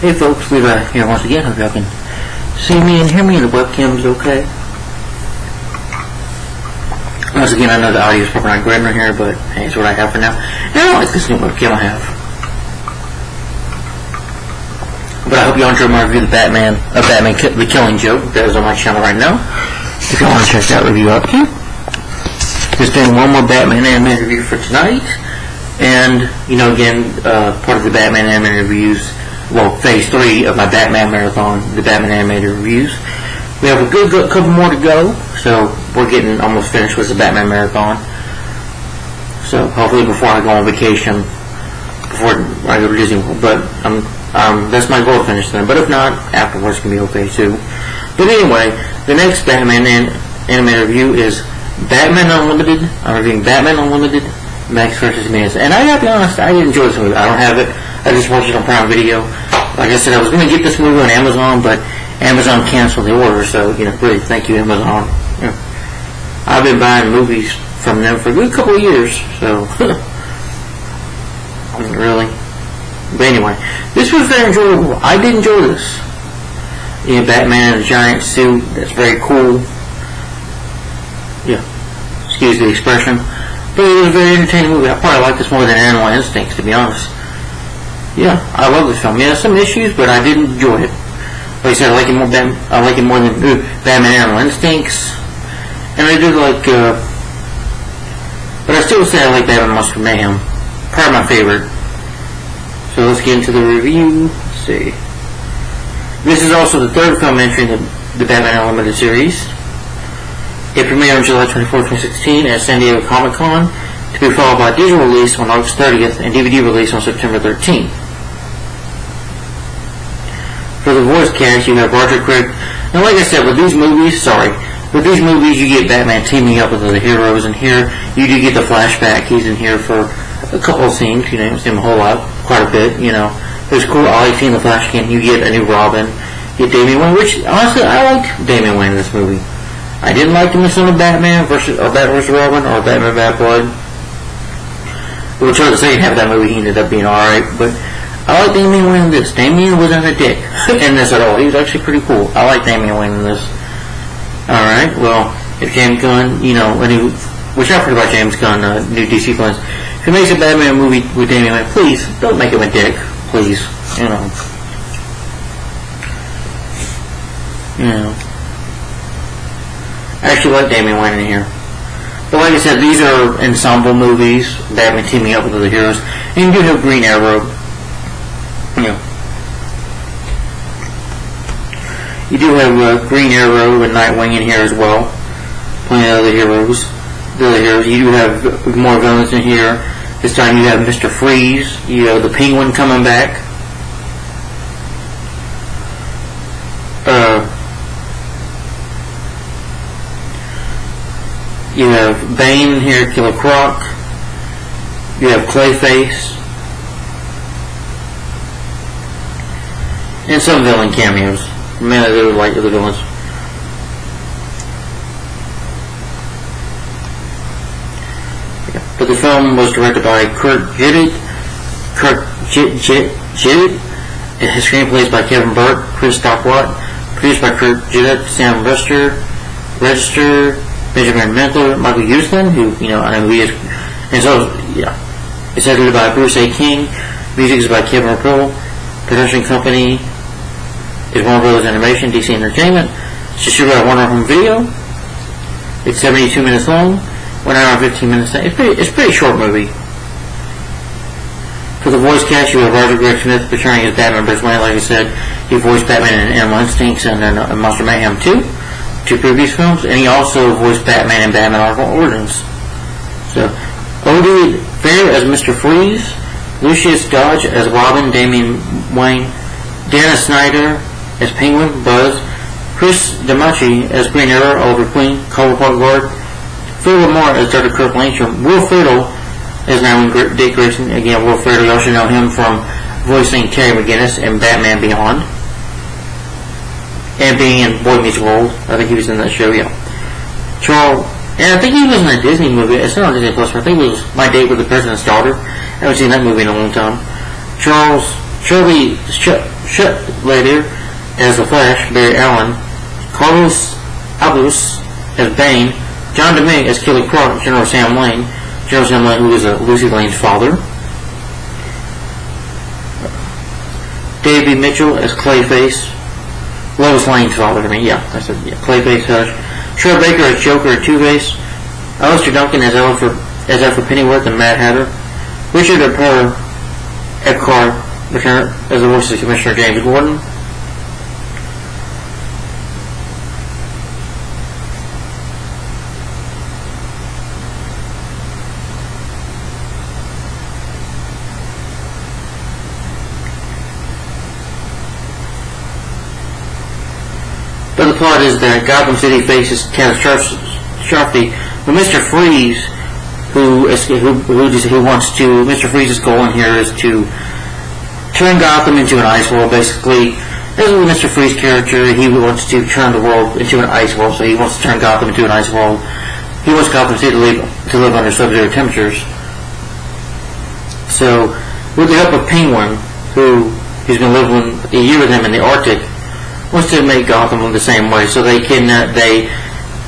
Hey folks, we're here once again. Hope y'all can see me and hear me and the webcam's okay. Once again, I know the audio is probably not great in here, but hey, it's what I have for now. And I like this new webcam I have. But I hope y'all enjoyed my review of The Killing Joke. That is on my channel right now. If y'all want to check that review out too. Just doing one more Batman animated review for tonight. And, you know, again, part of the Batman animated reviews, well, phase 3 of my Batman marathon, the Batman animated reviews. We have a good couple more to go, so we're getting almost finished with the Batman marathon. So hopefully before I go on vacation, before I go to Disney World, but that's my goal to finish them. But if not, afterwards can be okay too. But anyway, the next Batman animated review is Batman Unlimited. I'm reviewing Batman Unlimited, Mechs vs. Mutants. And I gotta be honest, I did enjoy this movie. I don't have it. I just watched it on Prime Video. Like I said, I was going to get this movie on Amazon, but Amazon canceled the order, so, you know, really, thank you, Amazon. Yeah. I've been buying movies from them for a good couple of years, so, really. But anyway, this was very enjoyable. I did enjoy this. You know, Batman in a giant suit, that's very cool. Yeah, excuse the expression. But it was a very entertaining movie. I probably like this more than Animal Instincts, to be honest. Yeah, I love this film. Yeah, some issues, but I did enjoy it. Like I said, I like it more than Batman Animal Instincts. And I do like, but I still say I like Batman Monster Mayhem. Probably my favorite. So let's get into the review. Let's see. This is also the third film entry in the Batman Unlimited series. It premiered on July 24, 2016 at San Diego Comic-Con, to be followed by a digital release on August 30th and DVD release on September 13th. For the voice cast, you have Roger Craig. Now, like I said, with these movies, you get Batman teaming up with other heroes, and here you do get the flashback. He's in here for a couple of scenes. You don't see him a whole lot, quite a bit. You know, it's cool. I like seeing the Flash again. You get a new Robin. You get Damian Wayne, which honestly I liked Damian Wayne in this movie. I didn't like him in some of Batman vs. Robin or Batman Bad Blood. Which was the second half of that movie, he ended up being alright, but I like Damian Wayne in this. Damian wasn't a dick in this at all. He was actually pretty cool. I like Damian Wayne in this. Alright, well, if James Gunn, you know, which I've heard about James Gunn, new DC plans, if he makes a Batman movie with Damian Wayne, please, don't make him a dick. Please, you know. I actually like Damian Wayne in here. But like I said, these are ensemble movies, Batman teaming up with other heroes, and you do have Green Arrow. You do have Green Arrow and Nightwing in here as well. Plenty of other heroes. You do have more villains in here. This time you have Mr. Freeze. You have the Penguin coming back. You have Bane here, Killer Croc. You have Clayface. And some villain cameos. Man, they were like the villains. But the film was directed by Kurt Jittit. His screenplay is by Kevin Burke, Chris Stockwat. Produced by Kurt Jittit, Sam Register, Benjamin Mentler, Michael Houston, who, you know, I know who he is. And so, yeah. It's edited by Bruce A. King. Music is by Kevin Rapol. Production company is Warner Brothers Animation, DC Entertainment. It's distributed by Warner Home Video. It's 72 minutes long, 1 hour and 15 minutes. It's a pretty short movie. For the voice cast, you have Roger Greg Smith portraying as Batman Bruce Wayne. Like I said, he voiced Batman in Animal Instincts and then Monster Mayhem 2, two previous films, and he also voiced Batman in Batman Arkham Origins. So, Odie Fair as Mr. Freeze, Lucius Dodge as Robin, Damian Wayne, Dana Snyder as Penguin, Buzz, Chris Damachi as Green Arrow, Oliver Queen, Color Park Guard, Phil Lamar as Dr. Kirk Langstrom, Will Friedle as Nightwing Dick Grayson. Again, Will Friedle, you also know him from voicing Terry McGinnis in Batman Beyond. And being in Boy Meets World. I think he was in that show, yeah. Charles, and I think he was in a Disney movie. It's not on Disney Plus, but I think it was My Date with the President's Daughter. I haven't seen that movie in a long time. Charles Shirley later as the Flash, Barry Allen, Carlos Alvarez as Bane, John DeMay as Killer Croc, General Sam Lane, who is Lucy Lane's father, Davey Mitchell as Clayface, Lois Lane's father. Clayface. Troy Baker as Joker and Two-Face, Alistair Duncan as Alfred Pennyworth and Mad Hatter, Richard Epcar as the voice of Commissioner James Gordon. But the plot is that Gotham City faces catastrophe when Mr. Freeze, Mr. Freeze's goal in here is to turn Gotham into an ice world. Basically, this is Mr. Freeze's character. He wants to turn the world into an ice world, so he wants to turn Gotham into an ice world. He wants Gotham City to live under sub-zero temperatures. So, with the help of Penguin, who's been living a year with him in the Arctic, wants to make Gotham look the same way. So they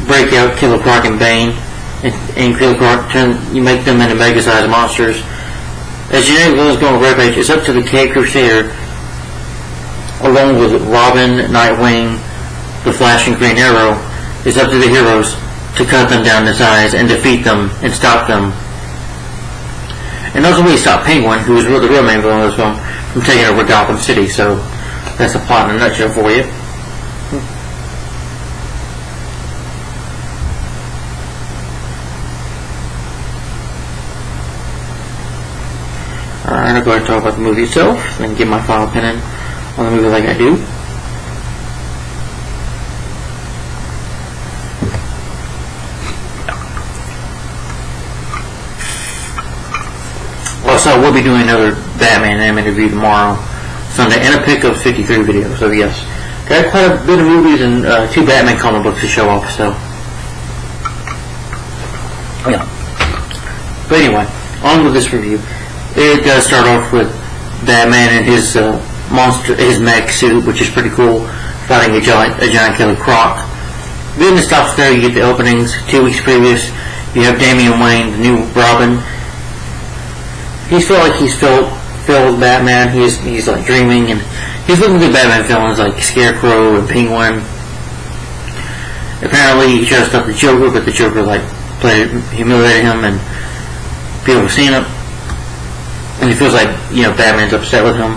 break out Killer Croc and Bane, and Killer Croc you make them into mega-sized monsters. As genetic villains go on rampage, it's up to the Cape Crusader, along with Robin, Nightwing, the Flash, and Green Arrow. It's up to the heroes to cut them down to size and defeat them and stop them. And ultimately stop Penguin, who is the real main villain of this film, from taking over Gotham City. So that's the plot in a nutshell for you. Alright, I'll go ahead and talk about the movie itself, and give my final opinion on the movie like I do. Also, we'll be doing another Batman animated review tomorrow, Sunday, and a pick of 53 videos. So yes, got quite a bit of movies and 2 Batman comic books to show off. So yeah. But anyway, on with this review. It does start off with Batman in his his mech suit, which is pretty cool, fighting a giant Killer Croc. Then it stops there. You get the openings. 2 weeks previous, you have Damian Wayne, the new Robin. He's felt like he's filled with Batman. He's like dreaming, and he's looking at Batman villains like Scarecrow and Penguin. Apparently, he tries to stop the Joker, but the Joker humiliated him, and people have seen it. And he feels like, Batman's upset with him.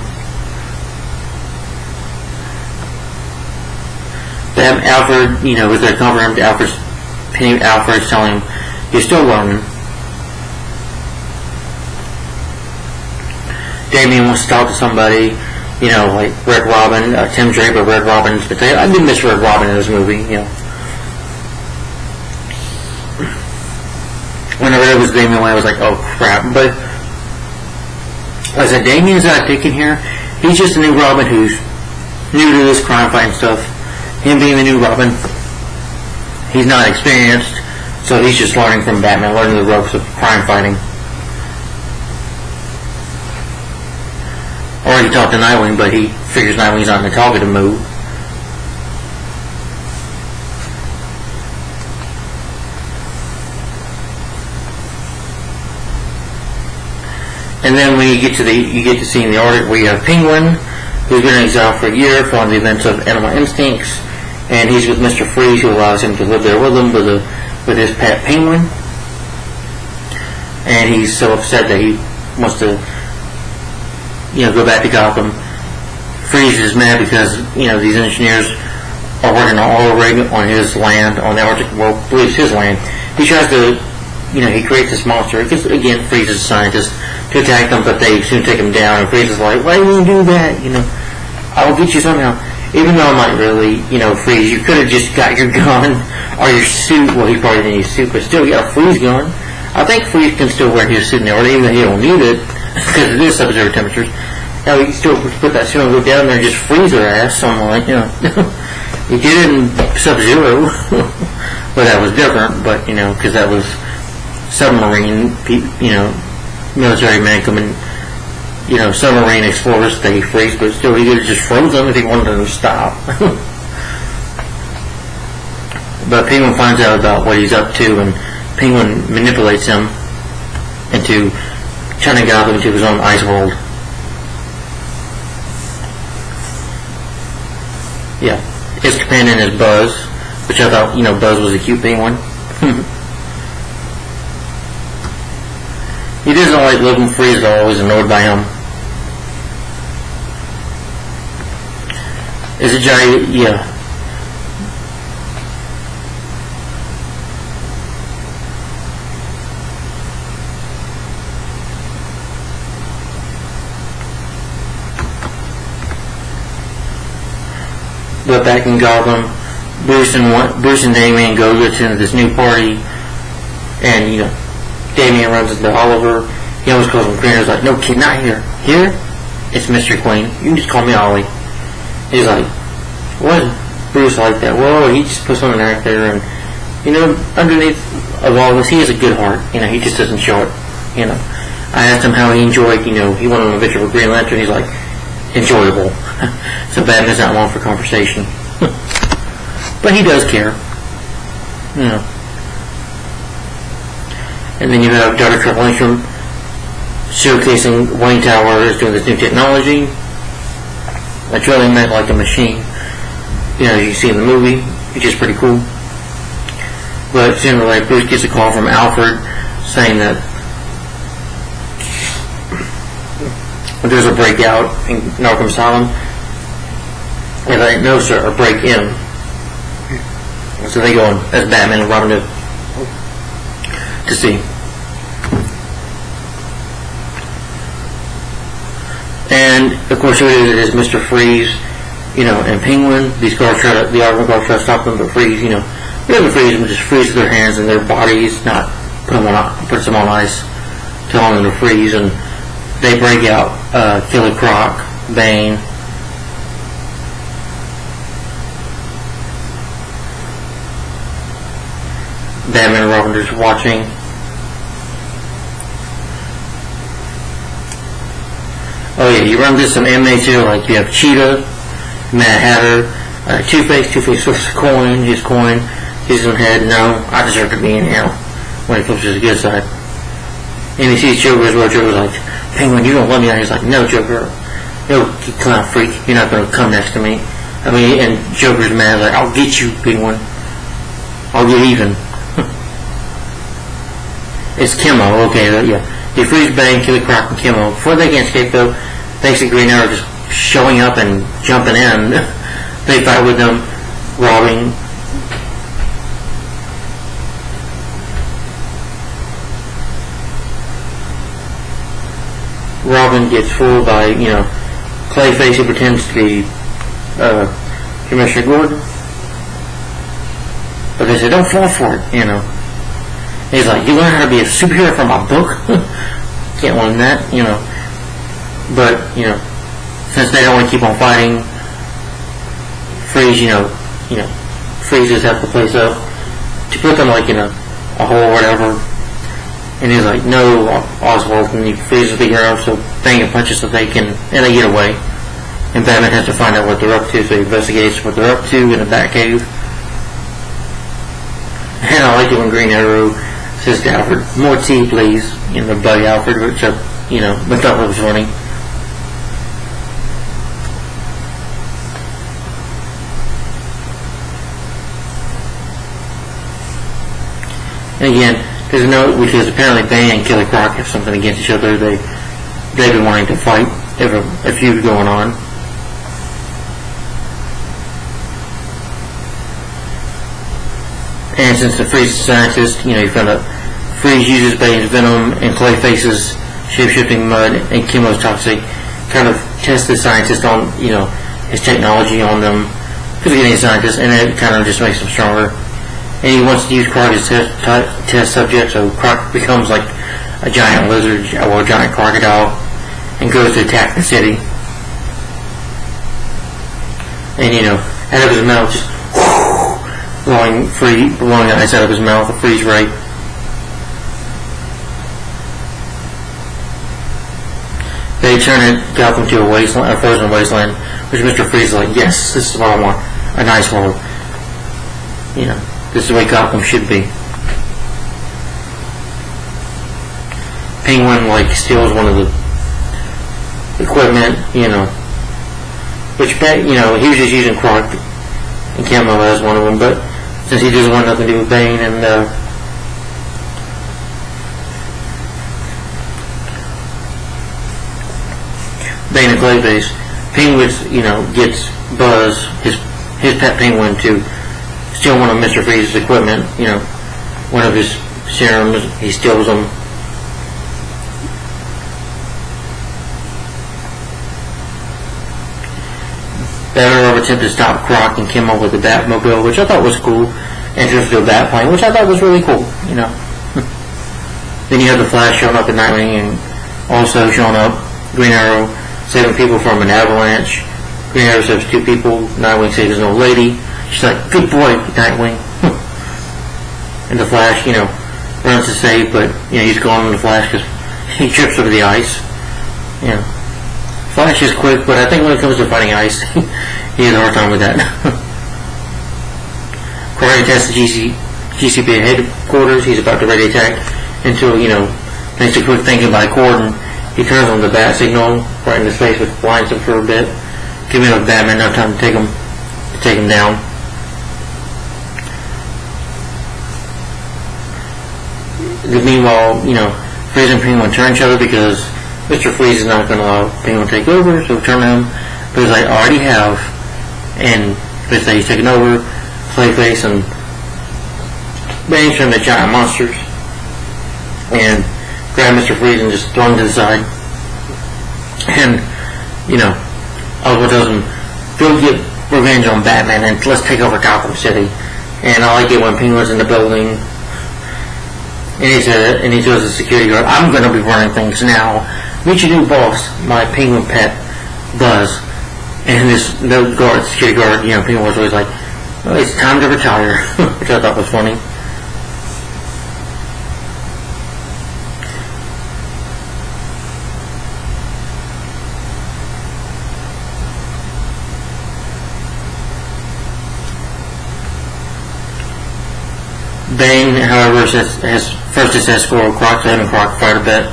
Alfred, was there covering him. Alfred's telling him, you're still learning. Damian wants to talk to somebody, like Red Robin, Tim Draper, Red Robin. I did miss Red Robin in this movie, Whenever it was Damian Wayne, I was like, oh crap. But like I said, Damian's not a dick in here. He's just a new Robin who's new to this crime fighting stuff. Him being the new Robin, he's not experienced, so he's just learning from Batman, learning the ropes of crime fighting. Or he talked to Nightwing, but he figures Nightwing's not in the talkative mood. And then when you get to seeing the Arctic, where you have Penguin, who's been in exile for a year following the events of Animal Instincts, and he's with Mr. Freeze, who allows him to live there with him with his pet Penguin. And he's so upset that he wants to go back to Gotham. Freeze is mad because these engineers are working on oil rig on his land, on the Arctic. Well, I believe it's his land. He tries to he creates this monster. Because again, Freeze is a scientist, to attack them, but they soon take him down. And Freeze is like, why do you do that? I will get you somehow. Even though I'm not really, Freeze, you could have just got your gun or your suit. Well, he probably didn't need a suit, but still, you got a Freeze gun. I think Freeze can still wear his suit in there, even though he don't need it because it is sub-zero temperatures. Now he can still put that suit on, go down there and just freeze her ass. So I'm like, he did it in Sub-Zero, but that was different. But because that was submarine, military men coming submarine explorers stay freeze, but still he could have just froze them if he wanted them to stop. But Penguin finds out about what he's up to, and Penguin manipulates him into turning Gotham into his own ice world. Yeah. His companion is Buzz, which I thought, Buzz was a cute penguin. He doesn't like living free, is always annoyed by him. Is it giant? Yeah. But back in Gotham, Bruce and Damian go to this new party, and Damian runs into Oliver. He always calls him Queen. He's like, "No, kid, not here. Here, it's Mr. Queen. You can just call me Ollie." He's like, "What?" Bruce like that? Well, he just puts something out there, and underneath of all this, he has a good heart. He just doesn't show it. I asked him how he enjoyed. He wanted an adventure with Green Lantern. He's like, enjoyable. So Batman's not long for conversation. But he does care. And then you have Dr. Triple Lindstrom showcasing Wayne Tower is doing this new technology. That's really meant like a machine. As you see in the movie, which is pretty cool. But sooner or later, Bruce gets a call from Alfred saying that there's a breakout in Arkham Asylum. And they no sir, a break in. So they go on as Batman and Robin to see. And of course, it is Mr. Freeze, and Penguin. These guards the Arkham guards try to stop them, but Freeze, he doesn't freeze them, just freeze their hands and their bodies, not puts them on ice, telling them to freeze, and they break out. Killer Croc, Bane. Batman and Robin just watching. Oh yeah, you run into some inmates here, like you have Cheetah, Mad Hatter, Two-Face. Two-Face flips a coin, his coin, his own head. No, I deserve to be in here. When he flips to the good side. And he sees Joker as well. Joker's like, "Penguin, you don't love me." And he's like, "No, Joker. No, you clown freak. You're not going to come next to me." And Joker's mad, like, "I'll get you, Penguin. I'll get even." It's Kimmo, okay, yeah. He frees Bane, Killer Croc, and Kimmo. Before they can escape, though, thanks to Green Arrow just showing up and jumping in, they fight with them, robbing. Robin gets fooled by, Clayface, who pretends to be Commissioner Gordon. But they say, "Don't fall for it," He's like, "You learn how to be a superhero from a book?" Can't learn that, But, since they don't want to keep on fighting, Freeze, freezes half the place up to put them like in a hole or whatever. And he's like, "No, Oswald," and he freezes the hero, so Bane punches so they can, and they get away. And Batman has to find out what they're up to, so he investigates what they're up to in the Batcave. And I like it when Green Arrow says to Alfred, "More tea, please," Buddy Alfred, which I, thought was funny. And again, there's a note because apparently Bane and Killer Croc have something against each other. They've been wanting to fight. They have a feud going on. And since the Freeze is a scientist, you found out Freeze uses Bane's venom and Clayface's shape-shifting mud and Kimmo's toxic, kind of test the scientist on, his technology on them, because he's a scientist, and it kind of just makes him stronger. And he wants to use Croc as test subject, so Croc becomes like a giant lizard or a giant crocodile and goes to attack the city. And out of his mouth, just blowing ice out of his mouth, a freeze ray. They they turn it, Gotham to a wasteland, a frozen wasteland, which Mr. Freeze is like, yes, this is what I want, a nice world. This is the way Gotham should be. Penguin, steals one of the equipment, which, he was just using Croc and Camo as one of them, but since he doesn't want nothing to do with Bane and, Bane and Clayface, Penguin, gets Buzz, his pet penguin, to steal one of Mr. Freeze's equipment, one of his serums, he steals them. Batman attempted to stop Croc and came up with the Batmobile, which I thought was cool, and drifted to a Batplane, which I thought was really cool, Then you have the Flash showing up at Nightwing, and also showing up Green Arrow saving people from an avalanche. Green Arrow saves 2 people, Nightwing saves an old lady. She's like, good boy, Nightwing. And the Flash, runs to save, but, he's gone in the Flash because he trips over the ice. Flash is quick, but I think when it comes to fighting ice, he has a hard time with that. Karate tests the GCPD headquarters. He's about to ready attack until, thanks to quick thinking by Gordon, he turns on the bat signal right in his face, which blinds him for a bit, giving Batman enough time to take him down. Meanwhile, Freeze and Penguin turn each other because Mr. Freeze is not going to allow Penguin to take over, so turn him. But as I already have, and basically he's taken over, Clayface and Bane turn the giant monsters, and grab Mr. Freeze and just throw him to the side. And, Oswald tells him, go get revenge on Batman and let's take over Gotham City. And I like it when Penguin's in the building, and he tells the security guard, I'm going to be running things now. Meet your new boss, my penguin pet, Buzz. And the security guard, Penguin was always like, well, it's time to retire, which I thought was funny. Bane, however, has first his escort Croc to him and Croc fight a bit.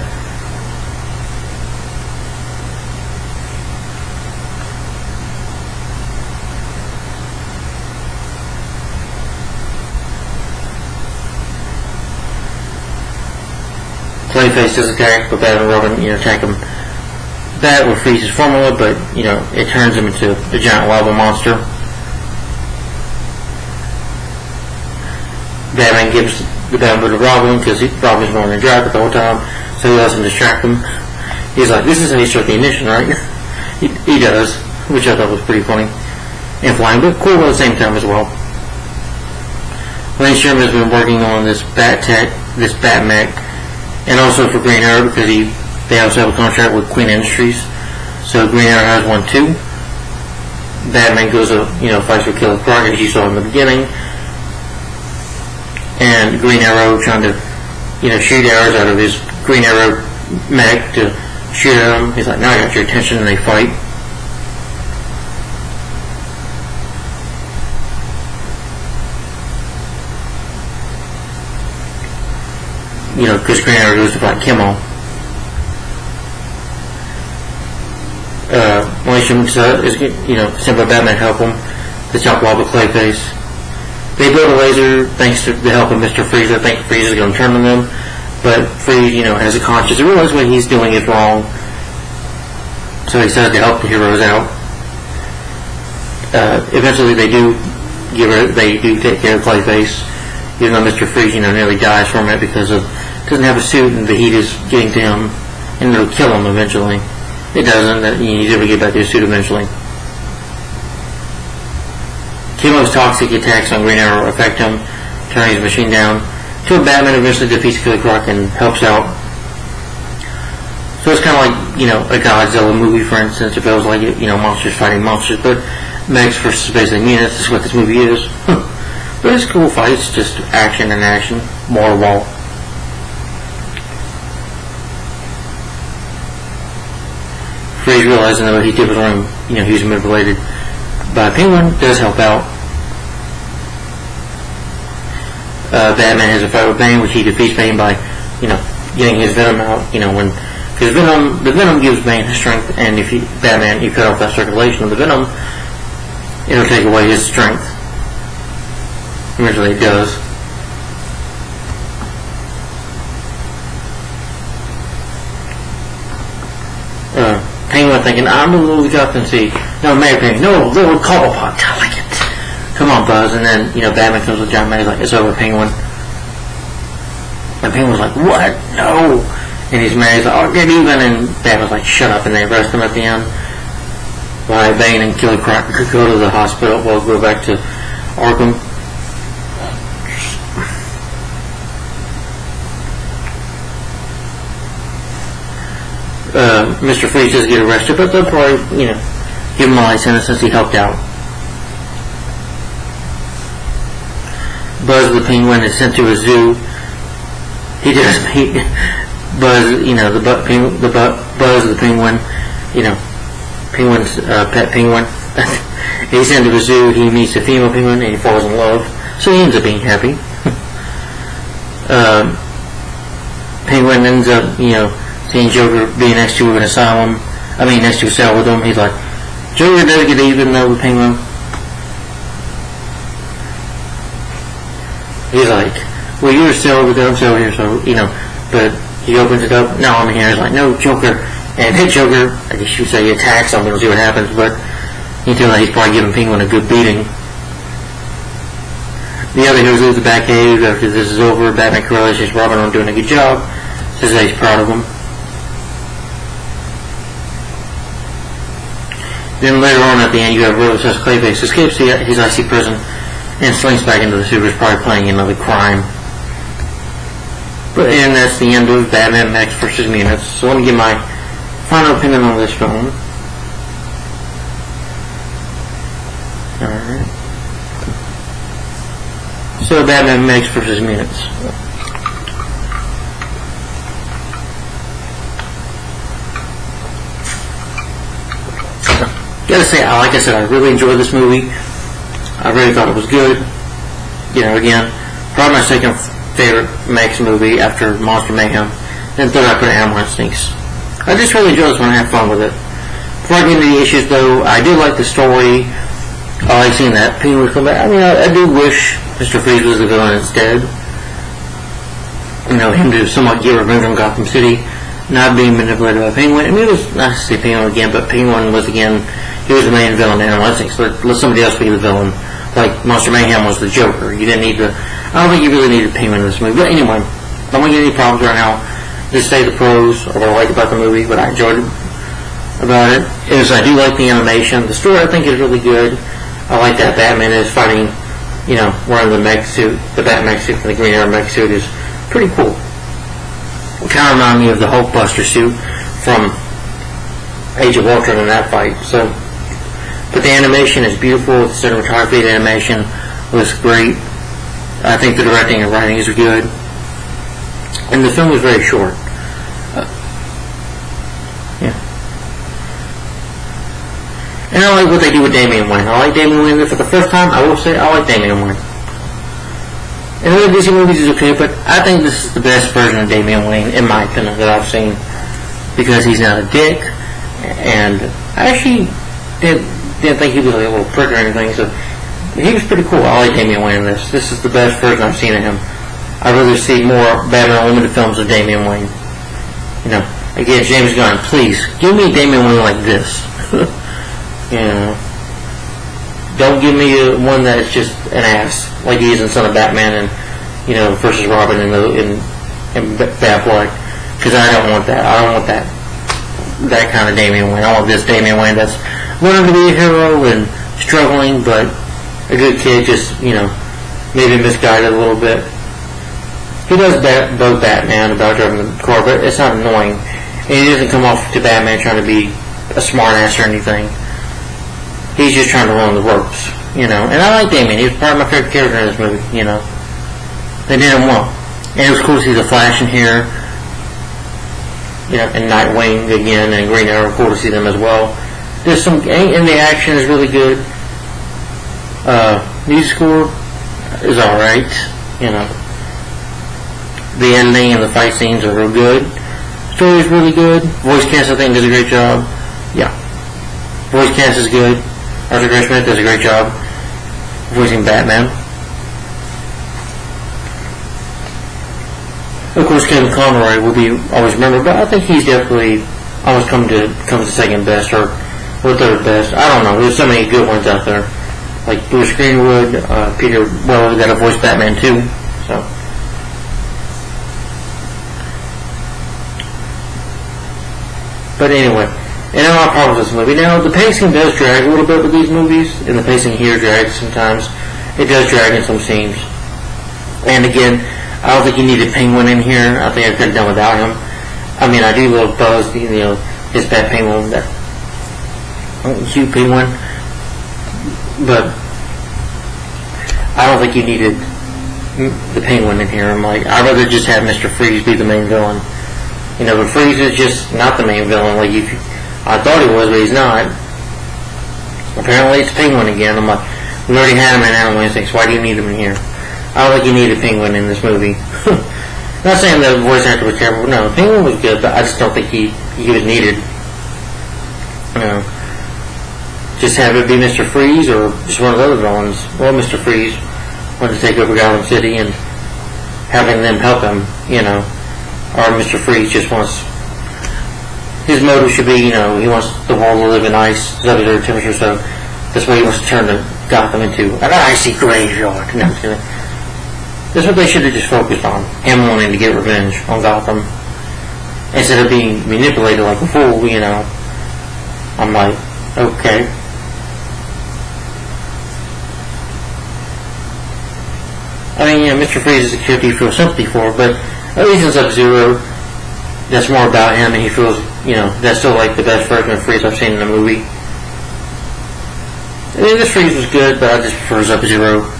Clayface does attack, but Batman and Robin, attack him. Bat will freeze his formula, but, it turns him into a giant lava monster. Batman gives the Batmobile to Robin because Robin's going to drive it the whole time, so he lets him distract him. He's like, this is how you start the ignition, right? he does, which I thought was pretty funny and flying, but cool at the same time as well. Lane Sherman has been working on this Bat Mech, and also for Green Arrow because they also have a contract with Queen Industries, so Green Arrow has one too. Batman goes up, fights for Killer Croc as you saw in the beginning. And Green Arrow trying to, shoot arrows out of his Green Arrow mech to shoot at him. He's like, now I got your attention, and they fight. Because Green Arrow goes to fight Kimmel. Malaysia is, sent by Batman to help him to chop off the Clayface. They build a laser thanks to the help of Mr. Freeze. I think Freeze is going to turn on them, but Freeze, has a conscience. He realizes what he's doing is wrong, so he decides to help the heroes out. Eventually, they do take care of Clayface, even though Mr. Freeze, nearly dies from it because doesn't have a suit and the heat is getting to him, and it'll kill him eventually. It doesn't. He's able to get back to his suit eventually. Chemo's toxic attacks on Green Arrow affect him, turning his machine down, until Batman eventually defeats Killer Croc and helps out. So it's kind of like, a Godzilla movie, for instance, if it was like, monsters fighting monsters, but Mechs versus basically Mutants is what this movie is. But it's a cool fight, it's just action and action, more wall. Freeze realizing that what he did was wrong, he was manipulated by Penguin, does help out. Batman has a fight with Bane, which he defeats Bane by, getting his venom out, because the venom gives Bane his strength, and if Batman, you cut off that circulation of the venom, it'll take away his strength. Eventually it does. Penguin thinking, I'm the Lord of Captaincy. No, Mary Penguin, no, Lord Cobblepot, I like it. Come on, Buzz. And then, Batman comes with John May's like, it's over, Penguin. And Penguin's like, what? No. And he's mad, he's like, oh, get even. And Batman's like, shut up. And they arrest him at the end. While Bane and Killer Croc go to the hospital. We'll go back to Arkham. Mr. Freeze does get arrested, but they'll probably, give him a light sentence since he helped out. Buzz the Penguin is sent to a zoo. He does meet Buzz, Buzz the Penguin, Penguin's pet penguin. He's sent to a zoo. He meets a female penguin and he falls in love. So he ends up being happy. Penguin ends up, seeing Joker being next to an asylum. Next to a cell with him. He's like, Joker does get even though with Penguin. He's like, well, you're still over there, I'm still here, so, but he opens it up, now I'm here, he's like, no, Joker, and hit Joker, I guess you say he attacks something, we'll see what happens, but you can tell that he's probably giving Penguin a good beating. The other heroes leave the Batcave after this is over. Batman congratulates Robin on doing a good job, says that he's proud of him. Then later on at the end, you have Rose says Clayface escapes his icy prison and slinks back into the sewers, probably playing another crime. And that's the end of Batman Mechs vs. Mutants. So let me give my final opinion on this film. Alright. So Batman Mechs vs. Mutants. Gotta say, like I said, I really enjoyed this movie. I really thought it was good. Again, probably my second favorite Mechs movie after Monster Mayhem. Then third I put Animal Instincts. I just really enjoyed this one and had fun with it. Before I get into the issues though, I do like the story. I like seeing that Penguin come back. I do wish Mr. Freeze was the villain instead. Him to somewhat get revenge on Gotham City, not being manipulated by Penguin. It was nice to see Penguin again, but Penguin was again, he was the main villain in Animal Instincts. Let somebody else be the villain. Like Monster Mayhem was the Joker. You didn't need I don't think you really needed Penguin in this movie. But anyway, I don't get any problems right now. Just say the pros or what I like about the movie, but I enjoyed it about it. I do like the animation. The story I think is really good. I like that Batman is fighting, wearing the mech suit, the Bat mech suit and the Green Arrow mech suit is pretty cool. It kind of reminded me of the Hulkbuster suit from Age of Ultron in that fight. So, but the animation is beautiful. The cinematography, the animation was great. I think the directing and writing is good. And the film was very short. And I like what they do with Damian Wayne. I like Damian Wayne for the first time. I will say I like Damian Wayne. And the other DC movies is okay, but I think this is the best version of Damian Wayne, in my opinion, that I've seen. Because he's not a dick. And I actually didn't think he was like a little prick or anything, so he was pretty cool. I like Damian Wayne in this. This is the best version I've seen of him. I'd rather see more Batman Unlimited films of Damian Wayne. Again, James Gunn, please, give me Damian Wayne like this. Don't give me one that's just an ass, like he is in Son of Batman and, versus Robin in Batboy. Because I don't want that. I don't want that kind of Damian Wayne. I want this Damian Wayne that's learning to be a hero and struggling, but a good kid, just, maybe misguided a little bit. He does bug Batman about driving the car, but it's not annoying. And he doesn't come off to Batman trying to be a smart ass or anything. He's just trying to learn the ropes, And I like Damian. He was part of my favorite character in this movie, They did him well. And it was cool to see the Flash in here. And I like Damian. He was part of my favorite character in this movie, They did him well. And it was cool to see the Flash in here. And I like Damian. He was part of my favorite character in this movie, They did him well. And it was cool to see the Flash in here. and Nightwing again, and Green Arrow. Cool to see them as well. There's some, and the action is really good. Music score is alright. The ending and the fight scenes are real good. Story is really good. Voice cast, I think, does a great job. Yeah. Voice cast is good. Arthur Gray Smith does a great job voicing Batman. Of course, Kevin Conroy will be always remembered, but I think he's definitely always comes to second best or third best. I don't know. There's so many good ones out there, like Bruce Greenwood, Peter Weller got a voice Batman too. So, but anyway, and I have problems with this movie. Now the pacing does drag a little bit with these movies, and the pacing here drags sometimes. It does drag in some scenes, and again, I don't think you needed Penguin in here. I think I could have done without him. I mean, I do love Buzz, his Bat Penguin, that cute Penguin, but I don't think you needed the Penguin in here. I'd rather just have Mr. Freeze be the main villain. But Freeze is just not the main villain. I thought he was, but he's not. Apparently, it's Penguin again. We already had him in Animal Instincts. Why do you need him in here? I don't think you need a Penguin in this movie. Not saying the voice actor was terrible. No, Penguin was good, but I just don't think he was needed. Just have it be Mr. Freeze or just one of the other villains. Well, Mr. Freeze wanted to take over Gotham City and having them help him, or Mr. Freeze just wants, his motive should be, he wants the world to live in ice, sub-zero temperature, so that's what he wants to turn Gotham into an icy graveyard. No, I'm kidding. That's what they should have just focused on. Him wanting to get revenge on Gotham. Instead of being manipulated like a fool, I'm like, okay. I mean, Mr. Freeze is a character you feel sympathy for, but at least in Sub-Zero, that's more about him, and he feels, that's still the best version of Freeze I've seen in a movie. I mean, this Freeze was good, but I just prefer Sub-Zero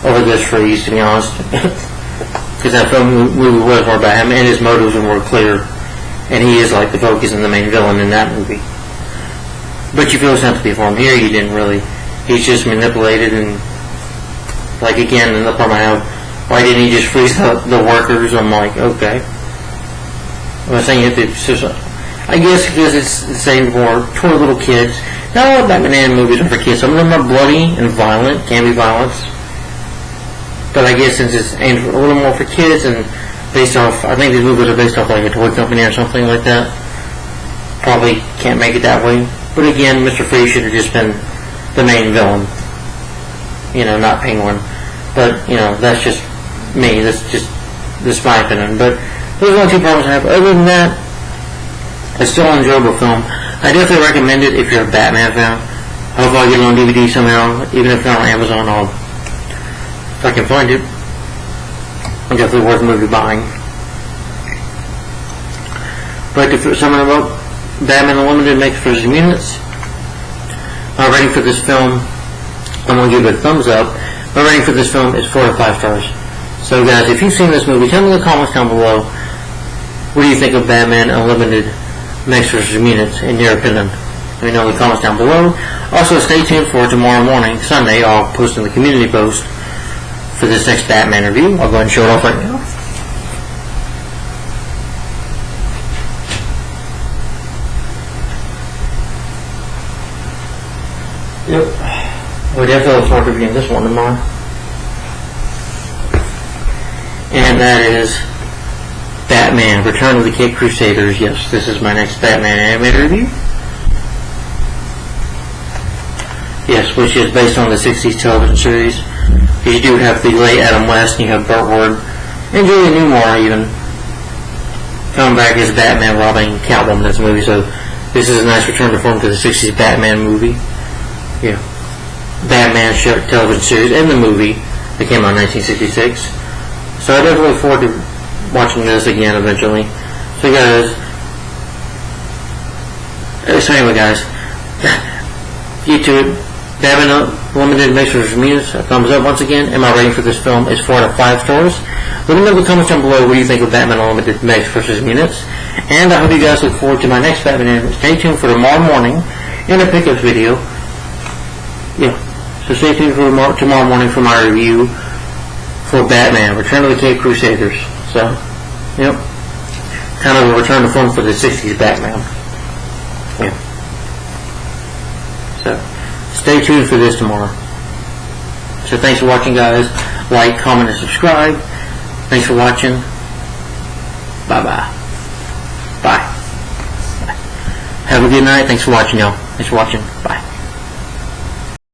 over this Freeze, to be honest. Because that movie was more about him, and his motives were more clear. And he is the focus and the main villain in that movie. But you feel sympathy for him. Here you didn't really. He's just manipulated, and again, in the problem I have, why didn't he just freeze the workers? I'm like, okay. I'm saying it's just, I guess because it's the same for toward little kids. Not all Batman movies are for kids. Some of them are bloody and violent, can be violence. But I guess since it's aimed a little more for kids and based off, I think these movies are based off a toy company or something like that. Probably can't make it that way. But again, Mr. Freeze should have just been the main villain. Not Penguin. But, that's just me. That's my opinion. But those are the two problems I have. Other than that, it's still an enjoyable film. I definitely recommend it if you're a Batman fan. Hopefully I'll get it on DVD somehow. Even if not on Amazon, if I can find it. It's definitely worth a movie buying. But if there's something about Batman Unlimited Mechs vs. Mutants, my rating for this film, I'm going to give it a thumbs up. My rating for this film is 4 to 5 stars. So guys, if you've seen this movie, tell me in the comments down below, what do you think of Batman Unlimited Mechs vs. Mutants in your opinion? Let me know in the comments down below. Also, stay tuned for tomorrow morning, Sunday. I'll post in the community post for this next Batman review. I'll go ahead and show it off right now. Yep. We definitely look forward to reviewing this one tomorrow. And that is Batman, Return of the Caped Crusaders. Yes, this is my next Batman animated review. Yes, which is based on the 60s television series. You do have the late Adam West, and you have Burt Ward, and Julie Newmar even coming back as Batman robbing Catwoman in this movie. So this is a nice return to form to the 60s Batman movie. Yeah, Batman show, television series, and the movie that came out in 1966. So I definitely look forward to watching this again eventually. So guys, anyway guys, YouTube, Batman Unlimited Mechs vs. Mutants, a thumbs up once again, and my rating for this film is 4 out of 5 stars. Let me know in the comments down below what you think of Batman Unlimited Mechs vs. Mutants, And I hope you guys look forward to my next Batman. Stay tuned for tomorrow morning in a pickups video. Yeah. So stay tuned for tomorrow morning for my review for Batman, Return of the Caped Crusaders. So, yep. Kind of a return to form for the 60s Batman. Yeah. So, stay tuned for this tomorrow. So thanks for watching, guys. Like, comment, and subscribe. Thanks for watching. Bye-bye. Bye. Have a good night. Thanks for watching, y'all. Thanks for watching. Bye.